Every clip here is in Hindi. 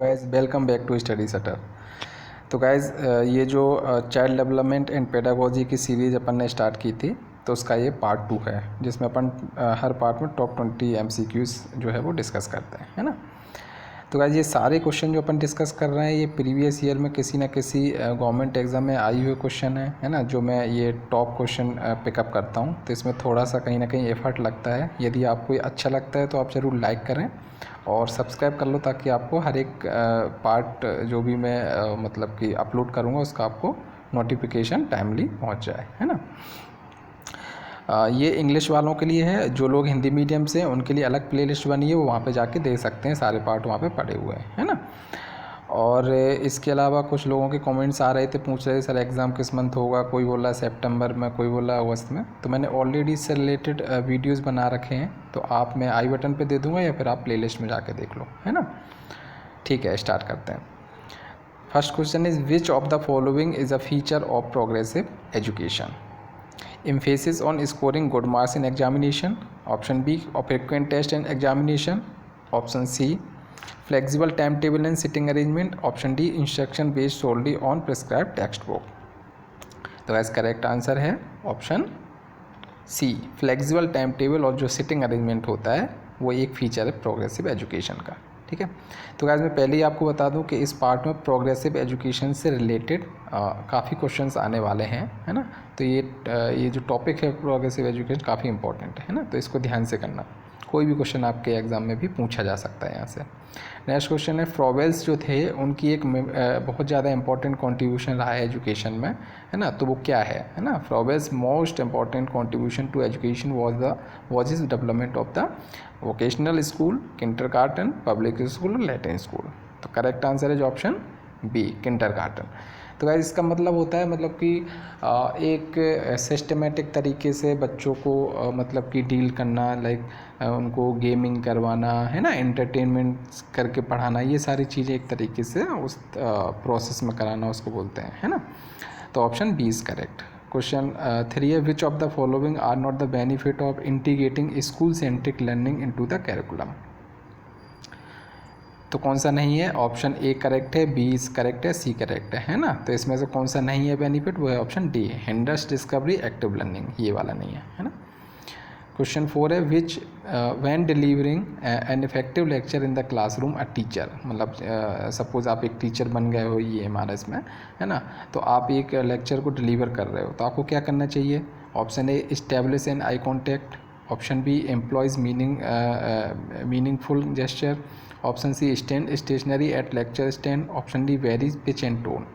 Guys welcome back to study setter. तो गाइज ये जो चाइल्ड डेवलपमेंट एंड पेडागोजी की सीरीज़ अपन ने स्टार्ट की थी, तो उसका ये पार्ट 2 है, जिसमें अपन हर पार्ट में टॉप 20 MCQs जो है वो डिस्कस करते हैं, है ना। तो गाइज ये सारे क्वेश्चन जो अपन डिस्कस कर रहे हैं ये प्रीवियस ईयर में किसी ना किसी गवर्नमेंट एग्ज़ाम में आई हुए क्वेश्चन है ना, जो मैं ये टॉप क्वेश्चन पिकअप करता हूँ। तो इसमें थोड़ा सा कहीं ना कहीं एफर्ट लगता है। यदि आपको ये अच्छा लगता है तो आप ज़रूर लाइक करें और सब्सक्राइब कर लो, ताकि आपको हर एक पार्ट जो भी मैं मतलब कि अपलोड करूँगा उसका आपको नोटिफिकेशन टाइमली पहुँच जाए, है ना। ये इंग्लिश वालों के लिए है। जो लोग हिंदी मीडियम से हैं उनके लिए अलग प्लेलिस्ट बनी है, वो वहाँ पे जाके देख सकते हैं, सारे पार्ट वहाँ पे पड़े हुए हैं, है ना। और इसके अलावा कुछ लोगों के कमेंट्स आ रहे थे, पूछ रहे थे सर एग्ज़ाम किस मंथ होगा, कोई बोल रहा है सितंबर में, कोई बोल रहा है अगस्त में। तो मैंने ऑलरेडी इससे रिलेटेड वीडियोस बना रखे हैं, तो आप मैं आई बटन पे दे दूँगा या फिर आप प्लेलिस्ट में जाके देख लो, है ना। ठीक है, स्टार्ट करते हैं। First question is which of the following is a feature of progressive education? Emphasis on scoring good marks in examination. Option B, of frequent test and examination. Option C, flexible timetable and sitting arrangement. Option D, instruction based solely on prescribed textbook. तो इसका करेक्ट आंसर है option C, flexible time table और जो सिटिंग अरेंजमेंट होता है वो एक फीचर है प्रोग्रेसिव एजुकेशन का। ठीक है, तो गाइस मैं पहले ही आपको बता दूं कि इस पार्ट में प्रोग्रेसिव एजुकेशन से रिलेटेड काफ़ी क्वेश्चंस आने वाले हैं, है ना। तो ये जो टॉपिक है प्रोग्रेसिव एजुकेशन काफ़ी इंपॉर्टेंट है ना, तो इसको ध्यान से करना। कोई भी क्वेश्चन आपके एग्ज़ाम में भी पूछा जा सकता है यहाँ से। नेक्स्ट क्वेश्चन है, फ्रॉवेल्स जो थे उनकी एक बहुत ज़्यादा इंपॉर्टेंट कॉन्ट्रीब्यूशन रहा है एजुकेशन में, है ना। तो वो क्या है ना। Froebel's most important contribution to education was is development of the vocational school, kindergarten, public school और लैटिन स्कूल। तो करेक्ट आंसर है जो ऑप्शन बी, किंडरगार्टन। तो गाइस इसका मतलब होता है मतलब कि एक सिस्टमेटिक तरीके से बच्चों को मतलब कि डील करना, लाइक उनको गेमिंग करवाना, है ना, एंटरटेनमेंट करके पढ़ाना, ये सारी चीज़ें एक तरीके से उस प्रोसेस में कराना उसको बोलते हैं, है ना। तो option B is correct. Question 3 है, which of the following are not the benefit of integrating school centric learning into the curriculum? तो कौन सा नहीं है? ऑप्शन ए करेक्ट है, बी इज करेक्ट है, सी करेक्ट है ना। तो इसमें से कौन सा नहीं है बेनिफिट? वो है option D, hinders discovery active learning, ये वाला नहीं है ना। क्वेश्चन 4 है, विच when delivering an effective lecture in the classroom a teacher, मतलब सपोज आप एक टीचर बन गए हो ये हमारा इसमें, है ना। तो आप एक लेक्चर को डिलीवर कर रहे हो, तो आपको क्या करना चाहिए? Option A, establish an eye contact. Option B, employs meaningful gesture. Option C, stand stationary at lecture stand. Option D, varies pitch and tone.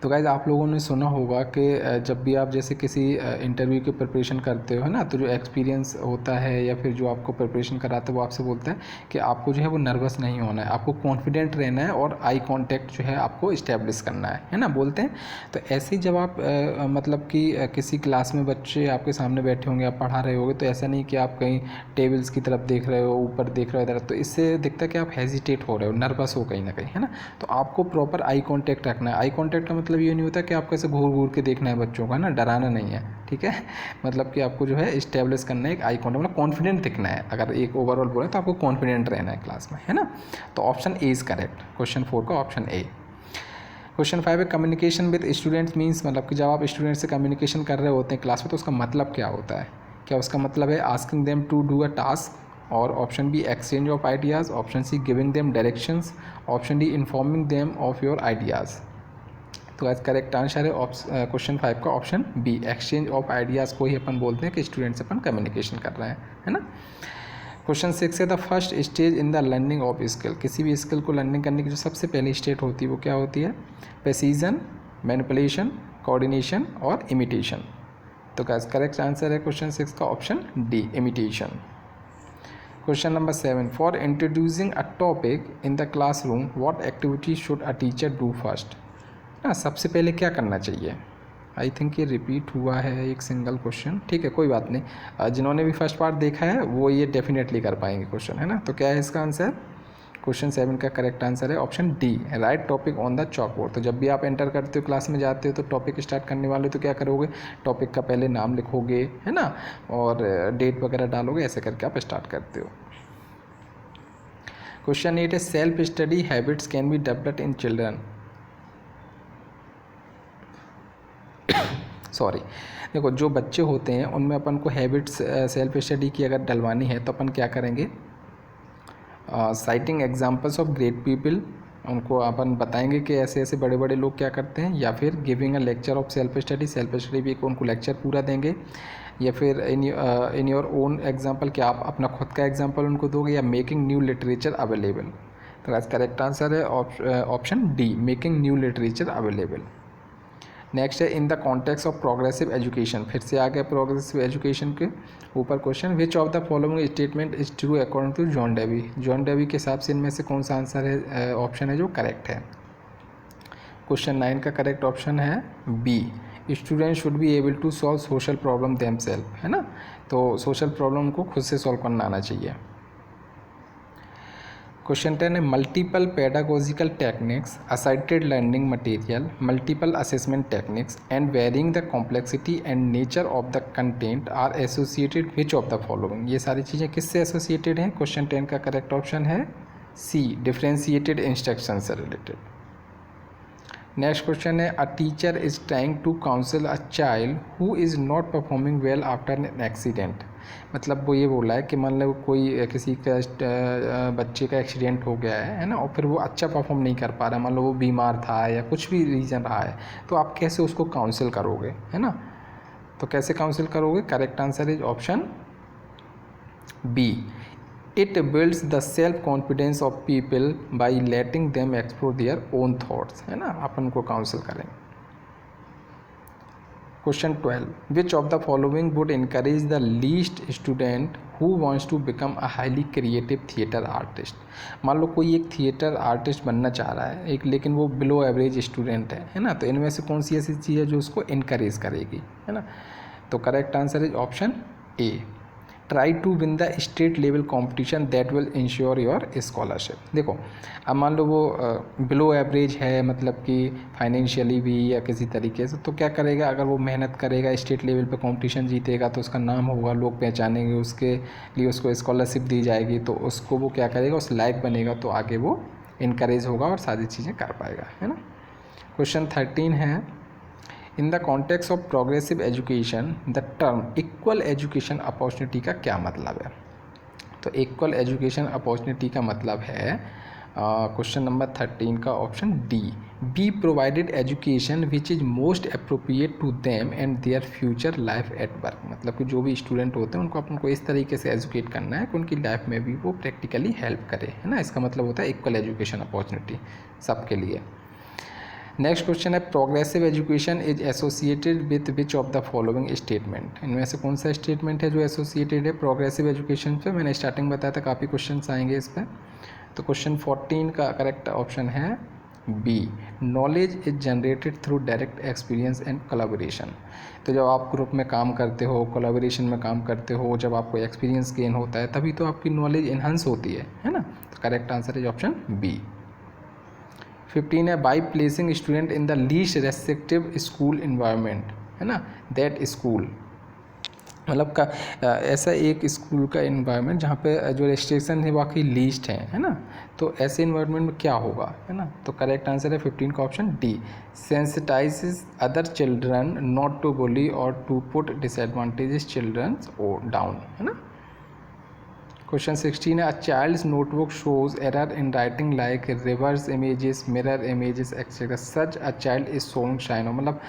तो गाइज़ आप लोगों ने सुना होगा कि जब भी आप जैसे किसी इंटरव्यू की प्रिपरेशन करते हो, है ना, तो जो एक्सपीरियंस होता है या फिर जो आपको प्रिपरेशन कराता है वो आपसे बोलता है कि आपको जो है वो नर्वस नहीं होना है, आपको कॉन्फिडेंट रहना है और आई कांटेक्ट जो है आपको इस्टेब्लिश करना है ना, बोलते हैं। तो ऐसे ही जब आप मतलब कि किसी क्लास में बच्चे आपके सामने बैठे होंगे, आप पढ़ा रहे होगे, तो ऐसा नहीं कि आप कहीं टेबल्स की तरफ देख रहे हो, ऊपर देख रहे हो इधर, तो इससे दिखता है कि आप हेजिटेट हो रहे हो, नर्वस हो कहीं ना कहीं, है ना। तो आपको प्रॉपर आई कॉन्टैक्ट रखना है। आई कॉन्टैक्ट का मतलब ये नहीं होता कि आपको ऐसे घूर घूर के देखना है बच्चों का, ना, डराना नहीं है, ठीक है। मतलब कि आपको जो है इस्टेब्लिश करना है एक आई कॉन्टैक्ट, मतलब कॉन्फिडेंट दिखना है। अगर एक ओवरऑल बोले तो आपको कॉन्फिडेंट रहना है क्लास में, है ना। तो option A is correct, question 4 का ऑप्शन ए। क्वेश्चन 5 है, कम्युनिकेशन विद स्टूडेंट्स मीन्स, मतलब कि जब आप स्टूडेंट से कम्युनिकेशन कर रहे होते हैं क्लास में, तो उसका मतलब क्या होता है? क्या उसका मतलब है asking them to do a task, और option B, exchange of ideas. Option C, giving them directions. Option D, informing them of your ideas. तो आज करेक्ट आंसर है क्वेश्चन 5 का option B, exchange of ideas को ही अपन बोलते हैं कि स्टूडेंट से अपन कम्युनिकेशन कर रहे हैं, है ना। क्वेश्चन 6 है, the first stage in the learning of skill, किसी भी स्किल को लर्निंग करने की जो सबसे पहली स्टेज होती है वो क्या होती है? प्रेसिजन, मैनिपुलेशन, कोऑर्डिनेशन और इमिटेशन। तो क्या करेक्ट आंसर है क्वेश्चन 6 का option D, imitation. Question number 7, for introducing a topic in the classroom what activity should a teacher do first? ना, सबसे पहले क्या करना चाहिए? आई थिंक ये रिपीट हुआ है एक सिंगल क्वेश्चन, ठीक है, कोई बात नहीं। जिन्होंने भी फर्स्ट पार्ट देखा है वो ये डेफिनेटली कर पाएंगे क्वेश्चन, है ना। तो क्या है इसका आंसर? क्वेश्चन 7 का करेक्ट आंसर है option D, right topic on the chalkboard. तो जब भी आप एंटर करते हो, क्लास में जाते हो, तो टॉपिक स्टार्ट करने वाले तो क्या करोगे? टॉपिक का पहले नाम लिखोगे, है ना, और डेट वगैरह डालोगे, ऐसे करके आप स्टार्ट करते हो। क्वेश्चन 8 है self study habits can be developed in children. Sorry, देखो जो बच्चे होते हैं उनमें अपन को हैबिट्स सेल्फ स्टडी की अगर डलवानी है तो अपन क्या करेंगे, citing examples of great people, उनको अपन बताएंगे कि ऐसे ऐसे बड़े बड़े लोग क्या करते हैं, या फिर giving a lecture of self study भी उनको लेक्चर पूरा देंगे, या फिर इन योर ओन एग्जांपल कि आप अपना खुद का एग्जांपल उनको दोगे, या मेकिंग न्यू लिटरेचर अवेलेबल। तो करेक्ट आंसर है option D, making new literature available. Next है in the context of progressive education, फिर से आ गया प्रोग्रेसिव एजुकेशन के ऊपर question, which of the following statement is true according to John Dewey. जॉन डेवी के हिसाब से इनमें से कौन सा आंसर है, ऑप्शन है जो करेक्ट है। क्वेश्चन 9 का करेक्ट ऑप्शन है B, student should be able to solve social problem themselves, है ना, तो सोशल प्रॉब्लम को खुद से सॉल्व करना आना चाहिए। क्वेश्चन 10 है multiple pedagogical techniques, assorted learning material, multiple assessment techniques and varying the complexity and nature of the content are associated which of the following. ये सारी चीज़ें किससे एसोसिएटेड हैं? क्वेश्चन 10 का करेक्ट ऑप्शन है सी, डिफरेंशिएटेड इंस्ट्रक्शन से रिलेटेड। नेक्स्ट क्वेश्चन है a teacher is trying to counsel a child who is not performing well after an accident. मतलब वो ये बोला है कि मान लो कोई किसी का बच्चे का एक्सीडेंट हो गया है ना, और फिर वो अच्छा परफॉर्म नहीं कर पा रहा, मान लो वो बीमार था या कुछ भी रीज़न रहा है, तो आप कैसे उसको काउंसिल करोगे, है ना, तो कैसे काउंसिल करोगे? Correct answer is option B, it builds the self confidence of people by letting them explore their own thoughts, है ना, अपन को काउंसिल करेंगे। Question 12, which of the following would encourage the least student who wants to become a highly creative theatre artist. मान लो कोई एक थिएटर आर्टिस्ट बनना चाह रहा है एक, लेकिन वो बिलो एवरेज स्टूडेंट है ना, तो इनमें से कौन सी ऐसी चीज़ है जो उसको इनकरेज करेगी, है ना, तो correct answer is option A, try to win the state level competition that will ensure your scholarship. देखो अब मान लो वो बिलो एवरेज है, मतलब कि फाइनेंशियली भी या किसी तरीके से, तो क्या करेगा, अगर वो मेहनत करेगा, स्टेट लेवल पे कंपटीशन जीतेगा, तो उसका नाम होगा, लोग पहचानेंगे, उसके लिए उसको स्कॉलरशिप दी जाएगी, तो उसको वो क्या करेगा, उस लायक बनेगा, तो आगे वो इनकरेज होगा और सारी चीज़ें कर पाएगा, है ना। क्वेश्चन 13 है in the context of progressive education the term equal education opportunity का क्या मतलब है? तो इक्वल एजुकेशन अपॉर्चुनिटी का मतलब है क्वेश्चन नंबर 13 का option D, be provided education which is most appropriate to them and their future life at work. मतलब कि जो भी स्टूडेंट होते हैं उनको अपन को इस तरीके से एजुकेट करना है कि उनकी लाइफ में भी वो प्रैक्टिकली हेल्प करे, है ना, इसका मतलब होता है इक्वल एजुकेशन अपॉर्चुनिटी सबके लिए। नेक्स्ट क्वेश्चन है progressive education is associated with which of the following statement. इनमें से कौन सा स्टेटमेंट है जो एसोसिएटेड है प्रोग्रेसिव एजुकेशन पे? मैंने स्टार्टिंग बताया था काफ़ी क्वेश्चन आएंगे इस पर। तो क्वेश्चन 14 का करेक्ट ऑप्शन है B, knowledge is generated through direct experience and collaboration. तो जब आप ग्रुप में काम करते हो, कोलैबोरेशन में काम करते हो, जब आपको एक्सपीरियंस गेन होता है, तभी तो आपकी नॉलेज इन्हांस होती है ना, तो correct answer is option B. 15 है by placing student in the least restrictive school environment, है ना, दैट स्कूल, मतलब का ऐसा एक स्कूल का इन्वायरमेंट जहाँ पे जो रेस्ट्रिक्शन है वाकई लीस्ट है ना, तो ऐसे इन्वायरमेंट में क्या होगा, है ना, तो करेक्ट आंसर है 15 का option D, sensitizes other children not to bully और to put disadvantages children down, है ना। क्वेश्चन 16 है a child's notebook shows error in writing like reverse images, mirror images etcetera, such a child is showing shine. मतलब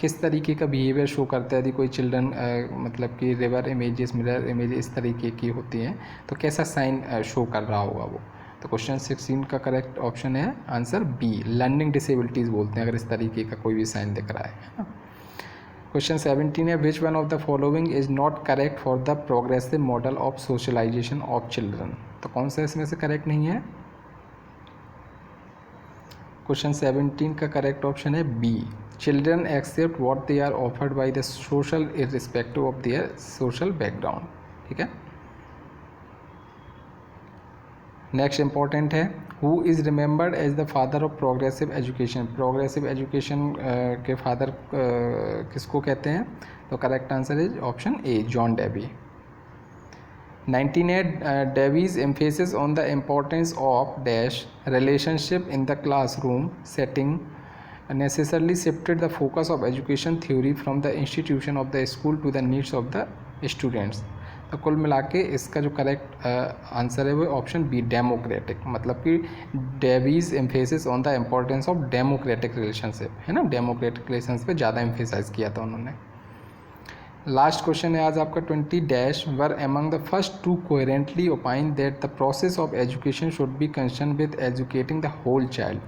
किस तरीके का बिहेवियर शो करता है यदि कोई चिल्ड्रन मतलब कि रिवर इमेजेस, मिरर इमेज इस तरीके की होती हैं, तो कैसा साइन शो कर रहा होगा वो? तो क्वेश्चन 16 का करेक्ट ऑप्शन है आंसर बी, लर्निंग डिसेबिलिटीज़ बोलते हैं अगर इस तरीके का कोई भी साइन दिख रहा है ना। क्वेश्चन 17 है which one of the following is not correct for the progressive model of socialisation of children. तो कौन सा इसमें से करेक्ट नहीं है? क्वेश्चन 17 का करेक्ट ऑप्शन है B, children accept what they are offered by the social irrespective of their social background. ठीक है। नेक्स्ट इंपॉर्टेंट है who is remembered as the father of progressive education. Progressive education के फादर किसको कहते हैं? तो correct answer is option A, John Dewey. 19 Davies emphasis on the importance of dash relationship in the classroom setting necessarily shifted the focus of education theory from the institution of the school to the needs of the students. तो कुल मिला के इसका जो करेक्ट आंसर है वो ऑप्शन बी डेमोक्रेटिक, मतलब कि Dewey's emphasis on the importance of democratic relationship, है ना, डेमोक्रेटिक रिलेशंस पे ज़्यादा एम्फेसाइज किया था उन्होंने। लास्ट क्वेश्चन है आज आपका 20 dash were among the first to coherently opine that the process of education should be concern with educating the whole child.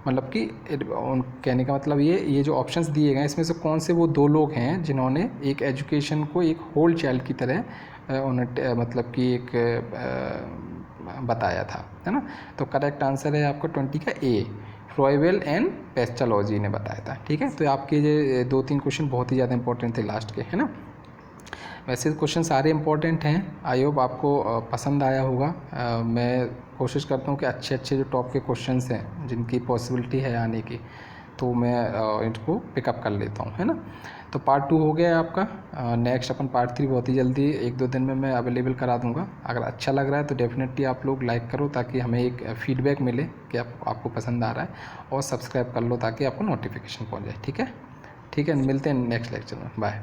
मतलब कि कहने का मतलब ये जो ऑप्शंस दिए गए इसमें से कौन से वो दो लोग हैं जिन्होंने एक एजुकेशन को एक होल चाइल्ड की तरह उन्हें मतलब कि एक बताया था, है ना। तो करेक्ट आंसर है आपका 20 का ए, फ्रॉयवेल एंड पेस्टालॉजी ने बताया था। ठीक है, तो आपके ये 2-3 क्वेश्चन बहुत ही ज़्यादा इंपॉर्टेंट थे लास्ट के, है ना। वैसे क्वेश्चन सारे इंपॉर्टेंट हैं, आई होप आपको पसंद आया होगा। मैं कोशिश करता हूँ कि अच्छे अच्छे जो टॉप के क्वेश्चंस हैं जिनकी पॉसिबिलिटी है आने की, तो मैं इनको पिकअप कर लेता हूँ, है ना। तो पार्ट 2 हो गया है आपका। नेक्स्ट अपन पार्ट 3 बहुत ही जल्दी 1-2 दिन में मैं अवेलेबल करा दूँगा। अगर अच्छा लग रहा है तो डेफिनेटली आप लोग लाइक करो ताकि हमें एक फीडबैक मिले कि आपको पसंद आ रहा है, और सब्सक्राइब कर लो ताकि आपको नोटिफिकेशन पहुँच जाए। ठीक है, मिलते हैं नेक्स्ट लेक्चर में, बाय।